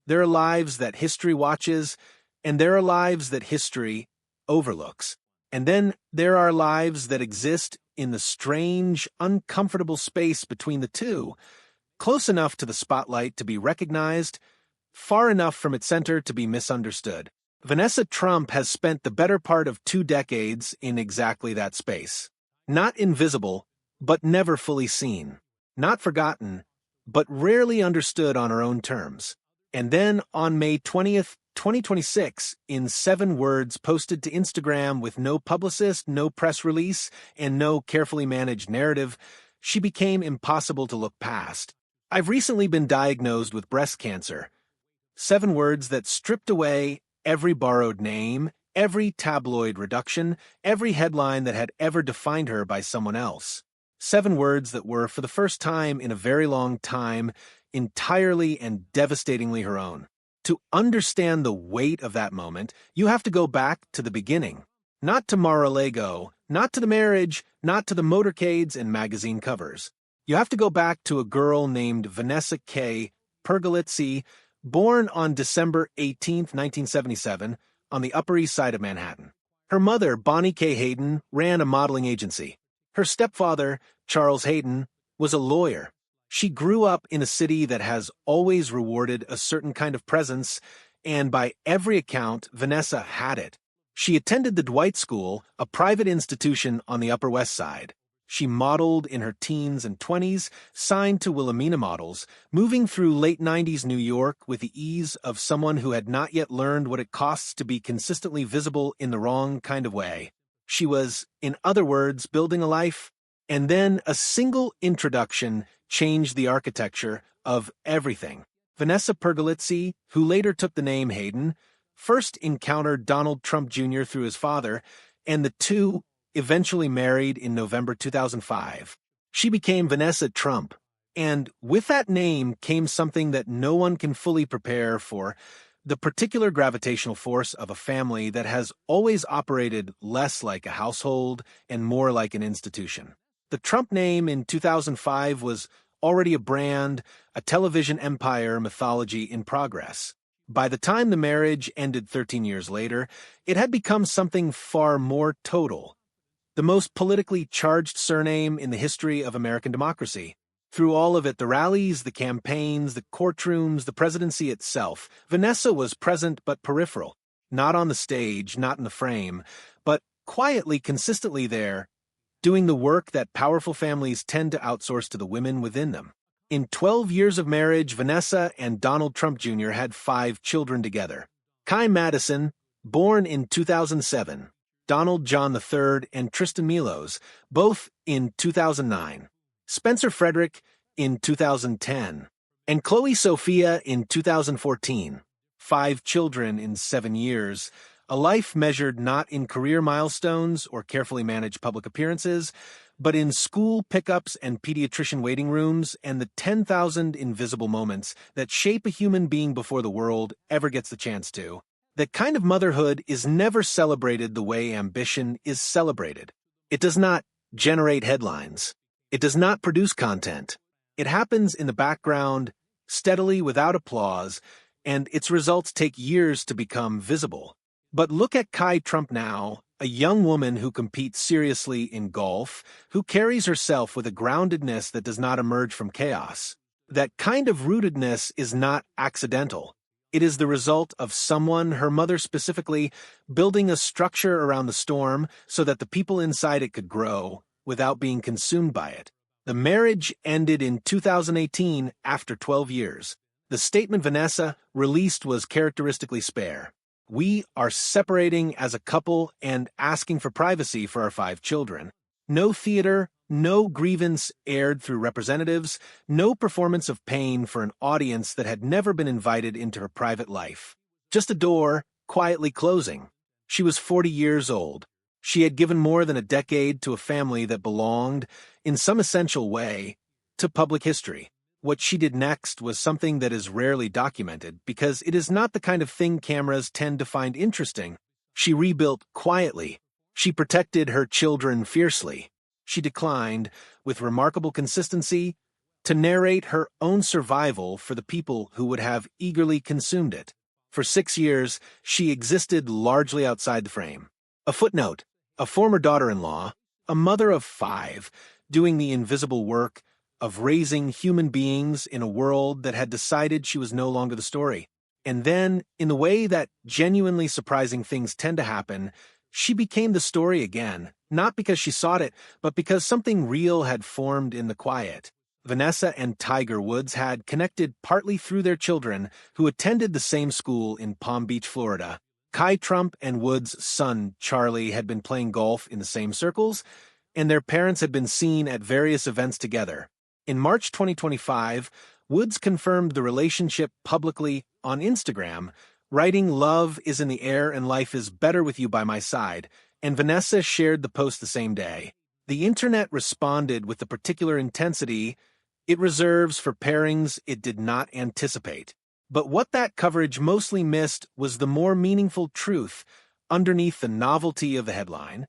There are lives that history watches, and there are lives that history overlooks. And then there are lives that exist in the strange, uncomfortable space between the two, close enough to the spotlight to be recognized, far enough from its center to be misunderstood. Vanessa Trump has spent the better part of 2 decades in exactly that space. Not invisible, but never fully seen. Not forgotten, but rarely understood on her own terms. And then on May 20th, 2026, in 7 words posted to Instagram with no publicist, no press release, and no carefully managed narrative, she became impossible to look past. I've recently been diagnosed with breast cancer. 7 words that stripped away every borrowed name, every tabloid reduction, every headline that had ever defined her by someone else. 7 words that were, for the first time in a very long time, entirely and devastatingly her own. To understand the weight of that moment, you have to go back to the beginning. Not to Mar-a-Lago, not to the marriage, not to the motorcades and magazine covers. You have to go back to a girl named Vanessa K. Pergolizzi, born on December 18, 1977, on the Upper East Side of Manhattan. Her mother, Bonnie K. Hayden, ran a modeling agency. Her stepfather, Charles Hayden, was a lawyer. She grew up in a city that has always rewarded a certain kind of presence, and by every account, Vanessa had it. She attended the Dwight School, a private institution on the Upper West Side. She modeled in her teens and 20s, signed to Wilhelmina Models, moving through late 90s New York with the ease of someone who had not yet learned what it costs to be consistently visible in the wrong kind of way. She was, in other words, building a life, and then a single introduction changed the architecture of everything. Vanessa Pergolizzi, who later took the name Hayden, first encountered Donald Trump Jr. through his father, and the two eventually married in November 2005. She became Vanessa Trump, and with that name came something that no one can fully prepare for, the particular gravitational force of a family that has always operated less like a household and more like an institution. The Trump name in 2005 was already a brand, a television empire mythology in progress. By the time the marriage ended 13 years later, it had become something far more total. The most politically charged surname in the history of American democracy. Through all of it, the rallies, the campaigns, the courtrooms, the presidency itself, Vanessa was present but peripheral. Not on the stage, not in the frame, but quietly, consistently there, doing the work that powerful families tend to outsource to the women within them. In 12 years of marriage, Vanessa and Donald Trump Jr. had 5 children together. Kai Madison, born in 2007. Donald John III and Tristan Milos, both in 2009. Spencer Frederick in 2010. And Chloe Sophia in 2014. 5 children in 7 years. A life measured not in career milestones or carefully managed public appearances, but in school pickups and pediatrician waiting rooms and the 10,000 invisible moments that shape a human being before the world ever gets the chance to. That kind of motherhood is never celebrated the way ambition is celebrated. It does not generate headlines. It does not produce content. It happens in the background, steadily without applause, and its results take years to become visible. But look at Kai Trump now, a young woman who competes seriously in golf, who carries herself with a groundedness that does not emerge from chaos. That kind of rootedness is not accidental. It is the result of someone, her mother specifically, building a structure around the storm so that the people inside it could grow without being consumed by it. The marriage ended in 2018 after 12 years. The statement Vanessa released was characteristically spare. We are separating as a couple and asking for privacy for our 5 children. No theater, no grievance aired through representatives, no performance of pain for an audience that had never been invited into her private life. Just a door, quietly closing. She was 40 years old. She had given more than a decade to a family that belonged, in some essential way, to public history. What she did next was something that is rarely documented because it is not the kind of thing cameras tend to find interesting. She rebuilt quietly. She protected her children fiercely. She declined, with remarkable consistency, to narrate her own survival for the people who would have eagerly consumed it. For 6 years, she existed largely outside the frame. A footnote, a former daughter-in-law, a mother of 5, doing the invisible work of raising human beings in a world that had decided she was no longer the story. And then, in the way that genuinely surprising things tend to happen, she became the story again, not because she sought it, but because something real had formed in the quiet. Vanessa and Tiger Woods had connected partly through their children, who attended the same school in Palm Beach, Florida. Trump and Woods' son, Charlie, had been playing golf in the same circles, and their parents had been seen at various events together. In March 2025, Woods confirmed the relationship publicly on Instagram, writing, "Love is in the air and life is better with you by my side," and Vanessa shared the post the same day. The internet responded with the particular intensity it reserves for pairings it did not anticipate. But what that coverage mostly missed was the more meaningful truth underneath the novelty of the headline.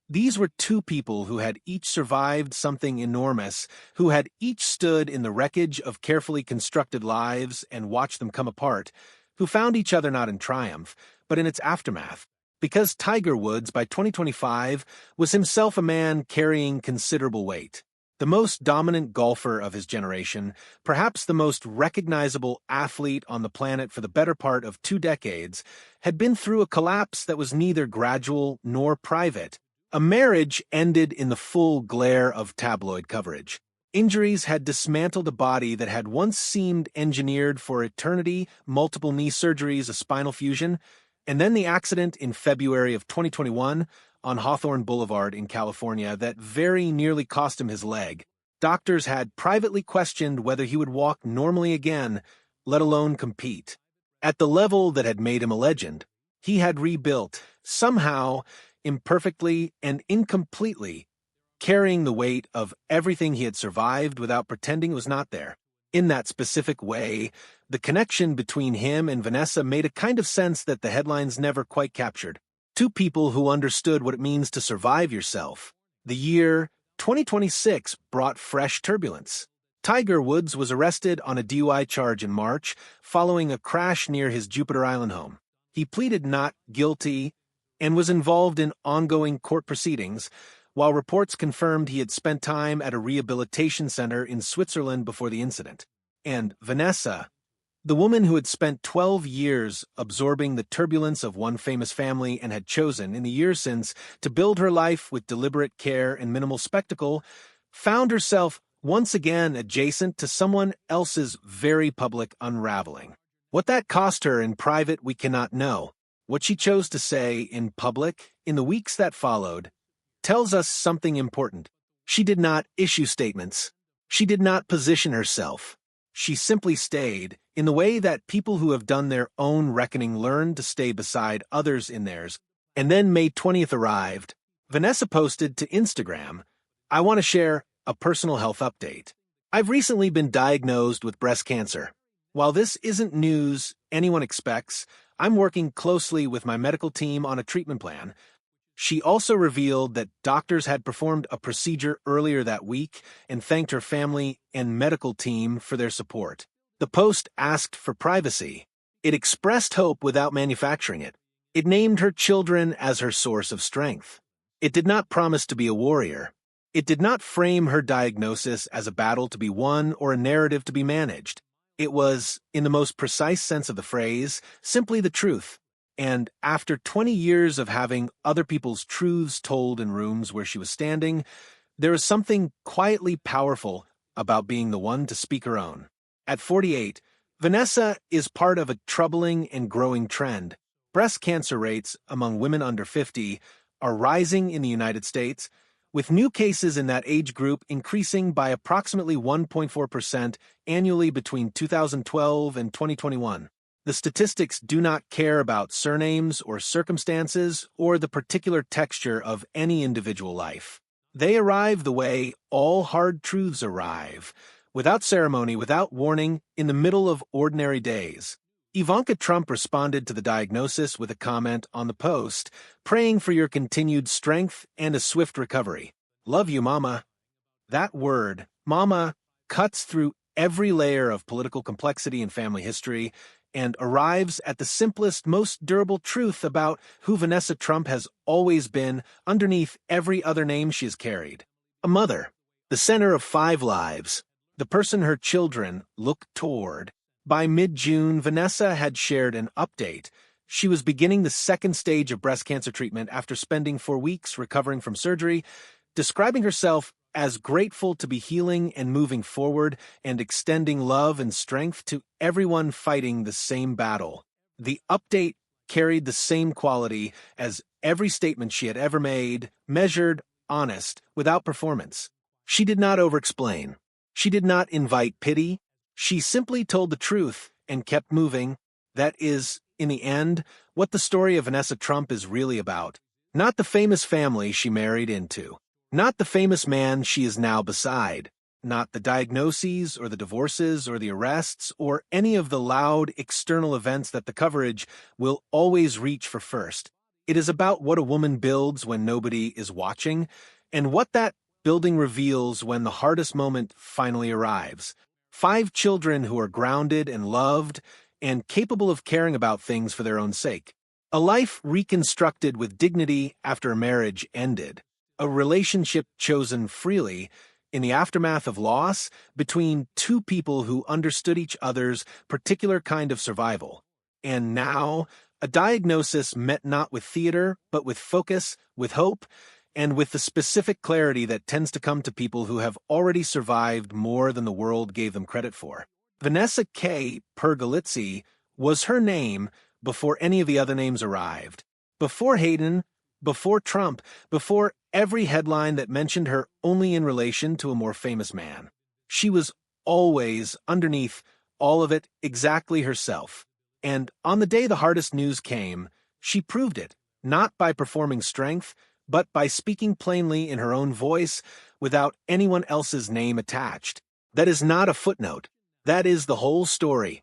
These were two people who had each survived something enormous, who had each stood in the wreckage of carefully constructed lives and watched them come apart, who found each other not in triumph, but in its aftermath. Because Tiger Woods, by 2025, was himself a man carrying considerable weight. The most dominant golfer of his generation, perhaps the most recognizable athlete on the planet for the better part of 2 decades, had been through a collapse that was neither gradual nor private. A marriage ended in the full glare of tabloid coverage. Injuries had dismantled a body that had once seemed engineered for eternity, multiple knee surgeries, a spinal fusion, and then the accident in February of 2021 on Hawthorne Boulevard in California that very nearly cost him his leg. Doctors had privately questioned whether he would walk normally again, let alone compete. At the level that had made him a legend, he had rebuilt, somehow, imperfectly and incompletely, carrying the weight of everything he had survived without pretending it was not there. In that specific way, the connection between him and Vanessa made a kind of sense that the headlines never quite captured. Two people who understood what it means to survive yourself. The year 2026 brought fresh turbulence. Tiger Woods was arrested on a DUI charge in March following a crash near his Jupiter Island home. He pleaded not guilty and was involved in ongoing court proceedings, while reports confirmed he had spent time at a rehabilitation center in Switzerland before the incident. And Vanessa, the woman who had spent 12 years absorbing the turbulence of one famous family and had chosen, in the years since, to build her life with deliberate care and minimal spectacle, found herself once again adjacent to someone else's very public unraveling. What that cost her in private we cannot know. What she chose to say in public, in the weeks that followed, tells us something important. She did not issue statements. She did not position herself. She simply stayed, in the way that people who have done their own reckoning learn to stay beside others in theirs. And then May 20th arrived. Vanessa posted to Instagram, "I want to share a personal health update. I've recently been diagnosed with breast cancer. While this isn't news anyone expects, I'm working closely with my medical team on a treatment plan." She also revealed that doctors had performed a procedure earlier that week and thanked her family and medical team for their support. The post asked for privacy. It expressed hope without manufacturing it. It named her children as her source of strength. It did not promise to be a warrior. It did not frame her diagnosis as a battle to be won or a narrative to be managed. It was, in the most precise sense of the phrase, simply the truth. And after 20 years of having other people's truths told in rooms where she was standing, there is something quietly powerful about being the one to speak her own. At 48, Vanessa is part of a troubling and growing trend. Breast cancer rates among women under 50 are rising in the United States, with new cases in that age group increasing by approximately 1.4% annually between 2012 and 2021. The statistics do not care about surnames or circumstances or the particular texture of any individual life. They arrive the way all hard truths arrive, without ceremony, without warning, in the middle of ordinary days. Ivanka Trump responded to the diagnosis with a comment on the post, praying for your continued strength and a swift recovery. Love you, Mama. That word, Mama, cuts through every layer of political complexity and family history and arrives at the simplest, most durable truth about who Vanessa Trump has always been underneath every other name she has carried. A mother, the center of 5 lives, the person her children look toward. By mid-June, Vanessa had shared an update. She was beginning the 2nd stage of breast cancer treatment after spending 4 weeks recovering from surgery, describing herself as grateful to be healing and moving forward and extending love and strength to everyone fighting the same battle. The update carried the same quality as every statement she had ever made, measured, honest, without performance. She did not over-explain. She did not invite pity. She simply told the truth and kept moving. That is, in the end, what the story of Vanessa Trump is really about. Not the famous family she married into. Not the famous man she is now beside. Not the diagnoses or the divorces or the arrests or any of the loud external events that the coverage will always reach for first. It is about what a woman builds when nobody is watching and what that building reveals when the hardest moment finally arrives. 5 children who are grounded and loved and capable of caring about things for their own sake. A life reconstructed with dignity after a marriage ended. A relationship chosen freely in the aftermath of loss between 2 people who understood each other's particular kind of survival. And now, a diagnosis met not with theater, but with focus, with hope, and with the specific clarity that tends to come to people who have already survived more than the world gave them credit for. Vanessa K. Pergolizzi was her name before any of the other names arrived. Before Hayden, before Trump, before every headline that mentioned her only in relation to a more famous man. She was always, underneath all of it, exactly herself. And on the day the hardest news came, she proved it, not by performing strength, but by speaking plainly in her own voice without anyone else's name attached. That is not a footnote. That is the whole story.